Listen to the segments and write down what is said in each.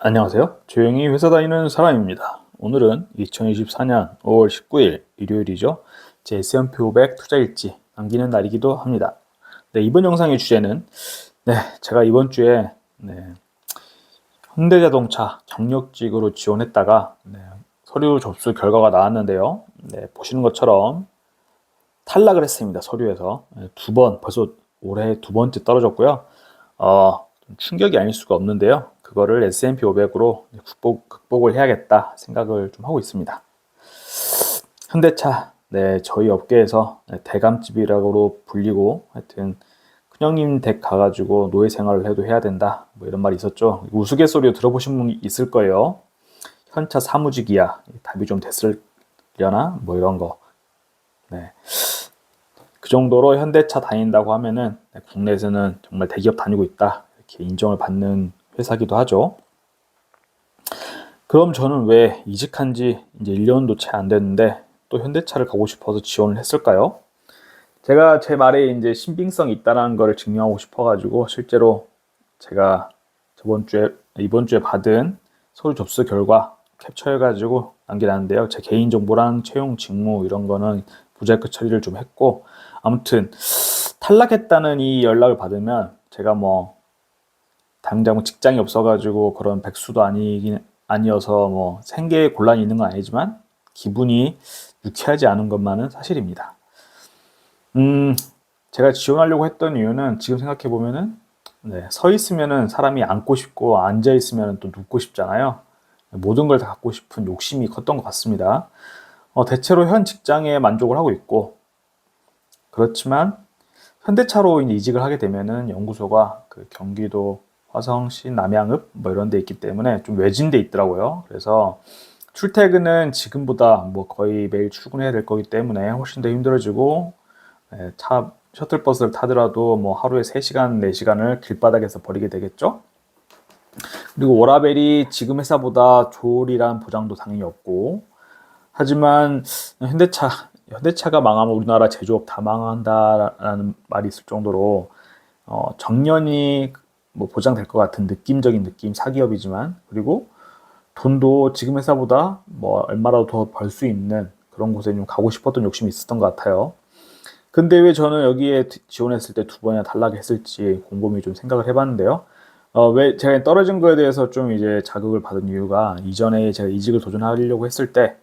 안녕하세요. 조용히 회사 다니는 사람입니다. 오늘은 2024년 5월 19일 일요일이죠. 제 S&P 500 투자일지 남기는 날이기도 합니다. 네, 이번 영상의 주제는 제가 이번 주에 현대자동차 경력직으로 지원했다가 서류 접수 결과가 나왔는데요. 보시는 것처럼 탈락을 했습니다. 서류에서 두 번, 벌써 올해 두 번째 떨어졌고요. 좀 충격이 아닐 수가 없는데요. 그거를 S&P 500으로 극복을 해야겠다 생각을 좀 하고 있습니다. 현대차, 저희 업계에서 대감집이라고 불리고 하여튼 큰형님 댁 가가지고 노예 생활을 해도 해야 된다 뭐 이런 말이 있었죠. 우스갯소리로 들어보신 분 있을 거예요. 현차 사무직이야 답이 좀 됐으려나 뭐 이런 거. 그 정도로 현대차 다닌다고 하면은 국내에서는 정말 대기업 다니고 있다 이렇게 인정을 받는 회사기도 하죠. 그럼 저는 왜 이직한 지 이제 1년도 채 안 됐는데 또 현대차를 가고 싶어서 지원을 했을까요? 제가 제 말에 이제 신빙성이 있다는 것을 증명하고 싶어가지고 실제로 제가 이번 주에 받은 서류 접수 결과 캡처해가지고 남겨놨는데요. 제 개인 정보랑 채용 직무 이런 거는 부자크 처리를 좀 했고, 아무튼 탈락했다는 이 연락을 받으면 제가 뭐 당장 직장이 없어가지고 그런 백수도 아니어서 뭐 생계에 곤란이 있는 건 아니지만 기분이 유쾌하지 않은 것만은 사실입니다. 제가 지원하려고 했던 이유는 지금 생각해 보면은 서 있으면은 사람이 앉고 싶고 앉아 있으면은 또 눕고 싶잖아요. 모든 걸 다 갖고 싶은 욕심이 컸던 것 같습니다. 대체로 현 직장에 만족을 하고 있고, 그렇지만 현대차로 이직을 하게 되면은 연구소가 그 경기도 화성시 남양읍 뭐 이런 데 있기 때문에 좀 외진데 있더라고요. 그래서 출퇴근은 지금보다 뭐 거의 매일 출근해야 될 거기 때문에 훨씬 더 힘들어지고, 셔틀버스를 타더라도 뭐 하루에 3시간, 4시간을 길바닥에서 버리게 되겠죠. 그리고 워라밸이 지금 회사보다 좋으리란 보장도 당연히 없고, 하지만 현대차가 망하면 우리나라 제조업 다 망한다라는 말이 있을 정도로 정년이 뭐 보장될 것 같은 느낌적인 느낌, 사기업이지만, 그리고 돈도 지금 회사보다 뭐 얼마라도 더 벌 수 있는 그런 곳에 좀 가고 싶었던 욕심이 있었던 것 같아요. 근데 왜 저는 여기에 지원했을 때 두 번이나 탈락했을지 곰곰이 좀 생각을 해봤는데요. 왜 제가 떨어진 거에 대해서 좀 이제 자극을 받은 이유가, 이전에 제가 이직을 도전하려고 했을 때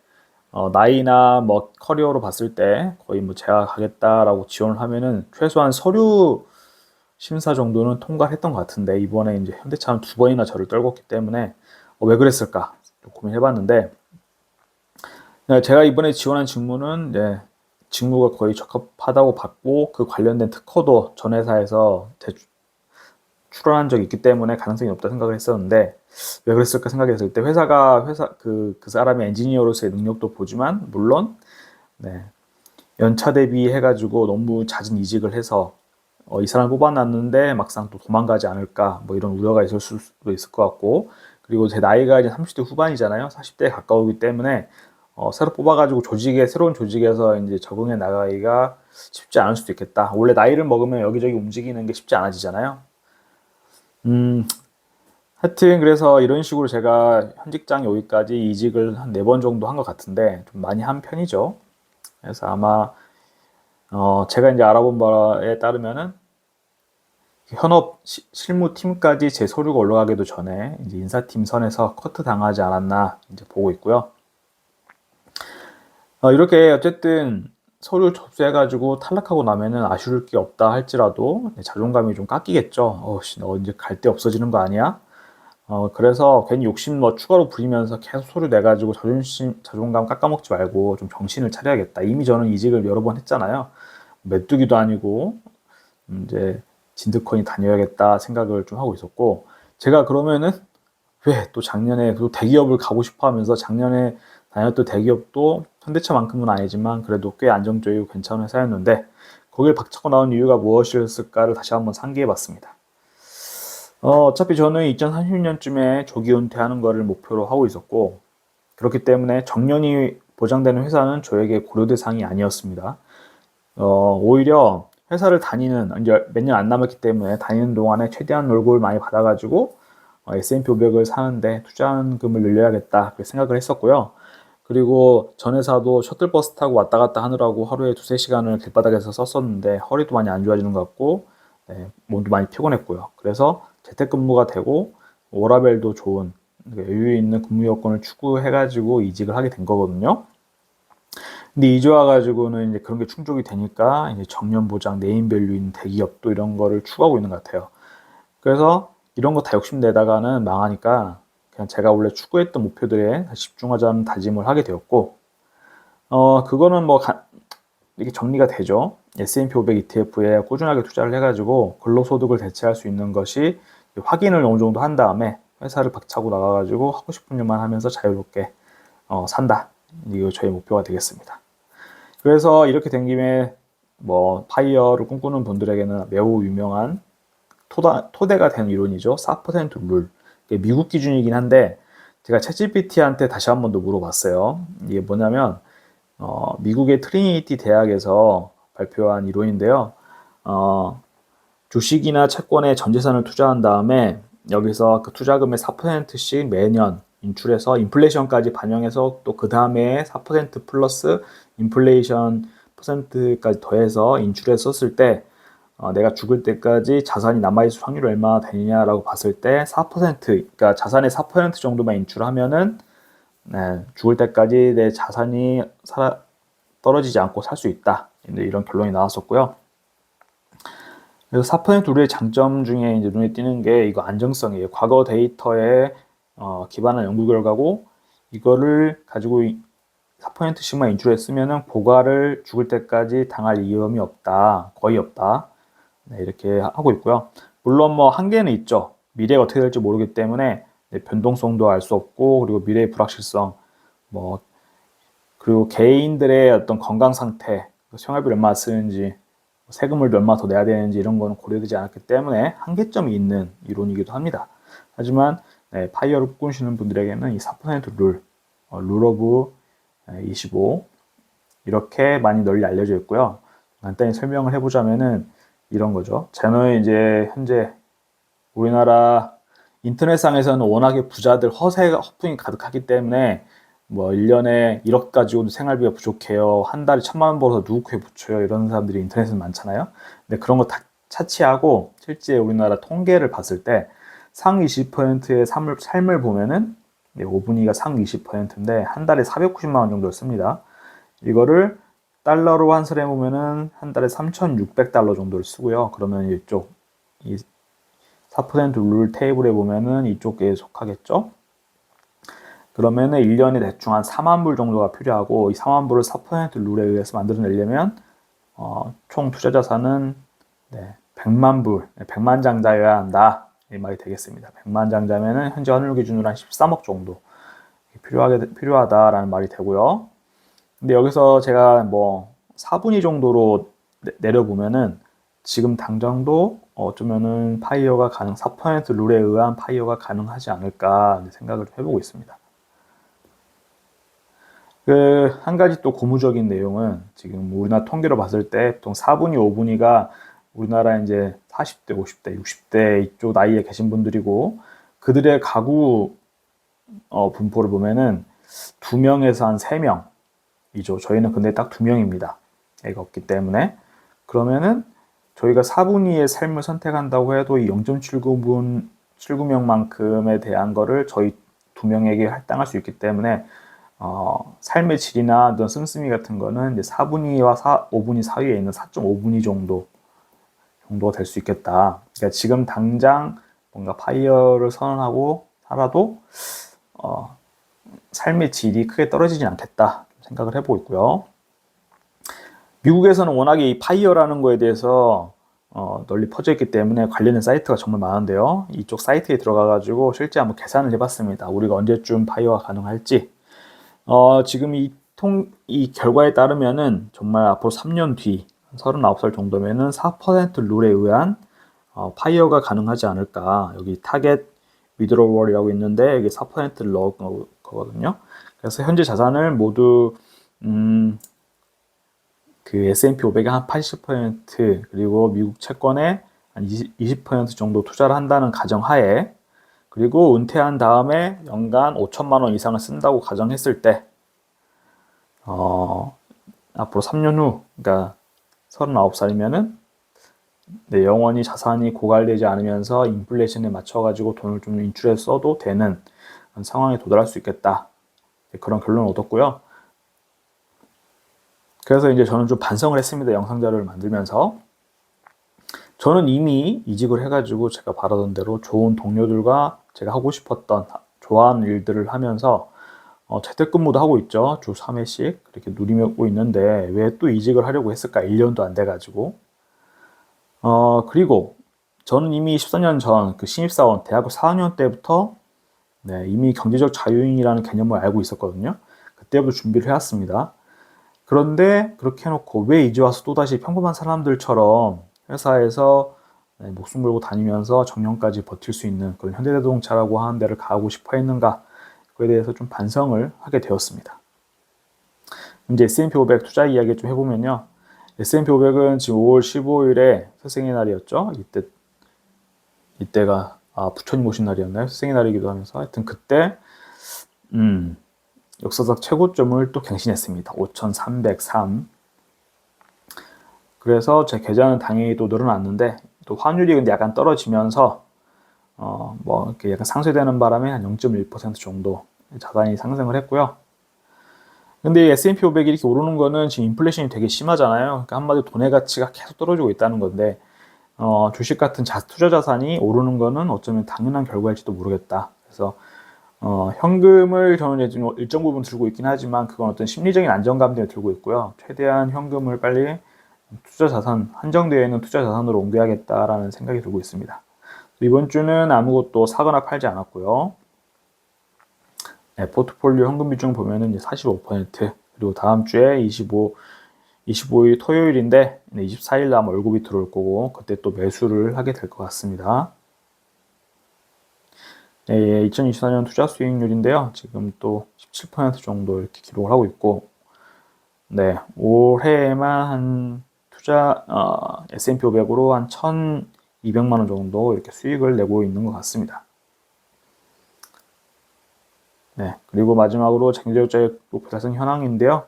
나이나 뭐 커리어로 봤을 때 거의 뭐 제가 가겠다라고 지원을 하면은 최소한 서류 심사 정도는 통과를 했던 것 같은데, 이번에 이제 현대차는 두 번이나 저를 떨궜기 때문에 왜 그랬을까 좀 고민해봤는데, 제가 이번에 지원한 직무는 직무가 거의 적합하다고 봤고, 그 관련된 특허도 전 회사에서 출원한 적이 있기 때문에 가능성이 높다 생각을 했었는데, 왜 그랬을까 생각했을 때 그 사람의 엔지니어로서의 능력도 보지만, 물론 연차 대비해가지고 너무 잦은 이직을 해서 이 사람을 뽑아놨는데 막상 또 도망가지 않을까 뭐 이런 우려가 있을 수도 있을 것 같고, 그리고 제 나이가 이제 30대 후반이잖아요. 40대에 가까우기 때문에 새로 뽑아가지고 새로운 조직에서 이제 적응해 나가기가 쉽지 않을 수도 있겠다. 원래 나이를 먹으면 여기저기 움직이는 게 쉽지 않아지잖아요. 하여튼 그래서 이런 식으로 제가 현 직장에 오기까지 이직을 한 4번 정도 한 것 같은데 좀 많이 한 편이죠. 그래서 아마 제가 이제 알아본 바에 따르면은 현업 실무팀까지 제 서류가 올라가기도 전에 이제 인사팀 선에서 커트 당하지 않았나 이제 보고 있고요. 이렇게 어쨌든 서류 접수해가지고 탈락하고 나면은 아쉬울 게 없다 할지라도 자존감이 좀 깎이겠죠. 너 이제 갈 데 없어지는 거 아니야? 그래서 괜히 욕심 뭐 추가로 부리면서 계속 서류 내가지고 자존감 깎아먹지 말고 좀 정신을 차려야겠다. 이미 저는 이직을 여러 번 했잖아요. 메뚜기도 아니고 이제 진드콘이 다녀야겠다 생각을 좀 하고 있었고, 제가 그러면은 왜 또 작년에 또 대기업을 가고 싶어 하면서 작년에 다녔던 대기업도 현대차만큼은 아니지만 그래도 꽤 안정적이고 괜찮은 회사였는데 거길 박차고 나온 이유가 무엇이었을까를 다시 한번 상기해 봤습니다. 어차피 저는 2030년쯤에 조기 은퇴하는 것을 목표로 하고 있었고, 그렇기 때문에 정년이 보장되는 회사는 저에게 고려 대상이 아니었습니다. 오히려 회사를 다니는, 이제 몇 년 안 남았기 때문에 다니는 동안에 최대한 월급을 많이 받아가지고 S&P 500을 사는데 투자금을 늘려야겠다 그렇게 생각을 했었고요. 그리고 전 회사도 셔틀버스 타고 왔다 갔다 하느라고 하루에 2~3시간을 길바닥에서 썼었는데 허리도 많이 안 좋아지는 것 같고 몸도 많이 피곤했고요. 그래서 재택근무가 되고 워라밸도 좋은 여유 있는 근무 여건을 추구해가지고 이직을 하게 된 거거든요. 근데 이제 와가지고는 이제 그런 게 충족이 되니까 이제 정년 보장, 네임밸류 있는 대기업도 이런 거를 추구하고 있는 것 같아요. 그래서 이런 거 다 욕심내다가는 망하니까 그냥 제가 원래 추구했던 목표들에 집중하자는 다짐을 하게 되었고, 그거는 뭐 이렇게 정리가 되죠. S&P 500 ETF에 꾸준하게 투자를 해가지고 근로소득을 대체할 수 있는 것이 확인을 어느 정도 한 다음에 회사를 박차고 나가가지고 하고 싶은 일만 하면서 자유롭게 산다. 이거 저희 목표가 되겠습니다. 그래서 이렇게 된 김에 뭐 파이어를 꿈꾸는 분들에게는 매우 유명한 토대가 된 이론이죠. 4% 룰. 미국 기준이긴 한데 제가 챗GPT한테 다시 한 번 더 물어봤어요. 이게 뭐냐면 미국의 트리니티 대학에서 발표한 이론인데요. 주식이나 채권에 전 재산을 투자한 다음에 여기서 그 투자금의 4%씩 매년 인출해서 인플레이션까지 반영해서 또 그 다음에 4% 플러스 인플레이션 퍼센트까지 더해서 인출해서 썼을 때 내가 죽을 때까지 자산이 남아있을 확률이 얼마나 되느냐라고 봤을 때 4%, 그러니까 자산의 4% 정도만 인출하면은 죽을 때까지 내 자산이 떨어지지 않고 살 수 있다. 이런 결론이 나왔었고요. 그래서 4% 룰의 장점 중에 이제 눈에 띄는 게 이거 안정성이에요. 과거 데이터에 기반한 연구 결과고 이거를 가지고 4%씩만 인출했으면은 고가를 죽을 때까지 당할 위험이 없다. 거의 없다. 이렇게 하고 있고요. 물론 뭐 한계는 있죠. 미래가 어떻게 될지 모르기 때문에 변동성도 알 수 없고 그리고 미래의 불확실성 뭐 그리고 개인들의 어떤 건강 상태, 생활비를 얼마나 쓰는지 세금을 얼마 더 내야 되는지 이런 거는 고려되지 않았기 때문에 한계점이 있는 이론이기도 합니다. 하지만 파이어를 꾸시는 분들에게는 이 4% 룰, 룰 오브 25 이렇게 많이 널리 알려져 있고요. 간단히 설명을 해보자면은 이런 거죠. 저는 이제 현재 우리나라 인터넷상에서는 워낙에 부자들 허풍이 가득하기 때문에 뭐 1년에 1억 가지고도 생활비가 부족해요. 한 달에 1,000만 원 벌어서 누구 코에 붙여요. 이런 사람들이 인터넷에 많잖아요. 근데 그런 거 다 차치하고 실제 우리나라 통계를 봤을 때 상위 20%의 삶을 보면은 5분위가 상위 20%인데 한 달에 490만 원 정도 씁니다. 이거를 달러로 환산해 보면은 한 달에 3,600달러 정도를 쓰고요. 그러면 이쪽 이 4%룰 테이블에 보면은 이쪽에 속하겠죠. 그러면은 1년에 대충 한 4만 불 정도가 필요하고 이 4만 불을 4% 룰에 의해서 만들어내려면 총 투자 자산은 100만 불, 100만 장자여야 한다. 이 말이 되겠습니다. 100만 장자면은 현재 환율 기준으로 한 13억 정도 필요하다라는 말이 되고요. 근데 여기서 제가 뭐 4분위 정도로 내려보면은 지금 당장도 어쩌면은 파이어가 4% 룰에 의한 파이어가 가능하지 않을까 생각을 해보고 있습니다. 한 가지 또 고무적인 내용은 지금 우리나라 통계로 봤을 때 보통 4분위, 5분위가 우리나라 이제 40대, 50대, 60대 이쪽 나이에 계신 분들이고 그들의 가구 분포를 보면은 2명에서 한 3명이죠. 저희는 근데 딱 2명입니다. 애가 없기 때문에. 그러면은 저희가 4분위의 삶을 선택한다고 해도 이 0.79명만큼에 대한 거를 저희 2명에게 할당할 수 있기 때문에 삶의 질이나 어떤 씀씀이 같은 거는 이제 4분위와 5분위 사이에 있는 4.5분위 정도가 될 수 있겠다. 그러니까 지금 당장 뭔가 파이어를 선언하고 살아도 삶의 질이 크게 떨어지진 않겠다 생각을 해보고 있고요. 미국에서는 워낙에 이 파이어라는 거에 대해서 널리 퍼져 있기 때문에 관련된 사이트가 정말 많은데요. 이쪽 사이트에 들어가가지고 실제 한번 계산을 해봤습니다. 우리가 언제쯤 파이어가 가능할지. 지금 이 결과에 따르면은 정말 앞으로 3년 뒤 39살 정도면은 4% 룰에 의한 파이어가 가능하지 않을까. 여기 타겟 위드로월이라고 있는데 이게 4%를 넣은 거거든요. 그래서 현재 자산을 모두 그 S&P 500의 한 80% 그리고 미국 채권에 한 20% 정도 투자를 한다는 가정하에 그리고 은퇴한 다음에 연간 5천만 원 이상을 쓴다고 가정했을 때, 앞으로 3년 후, 그러니까 39살이면은 네, 영원히 자산이 고갈되지 않으면서 인플레이션에 맞춰가지고 돈을 좀 인출해서 써도 되는 상황에 도달할 수 있겠다. 네, 그런 결론을 얻었고요. 그래서 이제 저는 좀 반성을 했습니다. 영상 자료를 만들면서. 저는 이미 이직을 해가지고 제가 바라던 대로 좋은 동료들과 제가 하고 싶었던, 좋아하는 일들을 하면서 재택근무도 하고 있죠. 주 3회씩 그렇게 누리고 있는데 왜 또 이직을 하려고 했을까? 1년도 안 돼가지고. 그리고 저는 이미 14년 전 그 신입사원 대학교 4학년 때부터 네, 이미 경제적 자유인이라는 개념을 알고 있었거든요. 그때부터 준비를 해왔습니다. 그런데 그렇게 해놓고 왜 이제 와서 또다시 평범한 사람들처럼 회사에서 네, 목숨 걸고 다니면서 정년까지 버틸 수 있는 그런 현대자동차라고 하는 데를 가고 싶어 했는가, 그에 대해서 좀 반성을 하게 되었습니다. 이제 S&P 500 투자 이야기 좀 해보면요. S&P 500은 지금 5월 15일에 스승의 날이었죠. 이때가 부처님 오신 날이었나요? 스승의 날이기도 하면서 하여튼 그때 역사적 최고점을 또 갱신했습니다. 5,303. 그래서 제 계좌는 당연히 또 늘어났는데 또 환율이 근데 약간 떨어지면서 뭐 이렇게 약간 상쇄되는 바람에 한 0.1% 정도 자산이 상승을 했고요. 근데 S&P 500이 이렇게 오르는 거는 지금 인플레이션이 되게 심하잖아요. 그러니까 한마디로 돈의 가치가 계속 떨어지고 있다는 건데 주식 같은 투자 자산이 오르는 거는 어쩌면 당연한 결과일지도 모르겠다. 그래서 현금을 저는 이제 일정 부분 들고 있긴 하지만 그건 어떤 심리적인 안정감 때문에 들고 있고요. 최대한 현금을 빨리 투자 자산, 한정되어 있는 투자 자산으로 옮겨야겠다라는 생각이 들고 있습니다. 이번 주는 아무것도 사거나 팔지 않았고요. 네, 포트폴리오 현금 비중 보면은 이제 45%, 그리고 다음 주에 25일 토요일인데 24일 날 월급이 들어올 거고 그때 또 매수를 하게 될 것 같습니다. 네, 2024년 투자 수익률인데요. 지금 또 17% 정도 이렇게 기록을 하고 있고, 네, 올해에만 한 S&P 500으로 한 1,200만 원 정도 이렇게 수익을 내고 있는 것 같습니다. 네, 그리고 마지막으로 경제적 목표 달성 현황인데요.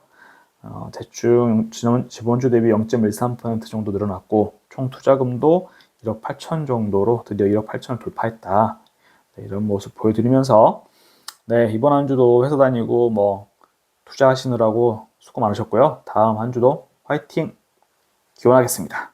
대충 지번 주 대비 0.13% 정도 늘어났고, 총 투자금도 1억 8천 정도로 드디어 1억 8천을 돌파했다. 네, 이런 모습 보여드리면서, 네, 이번 한 주도 회사 다니고 뭐 투자하시느라고 수고 많으셨고요. 다음 한 주도 화이팅 기원하겠습니다.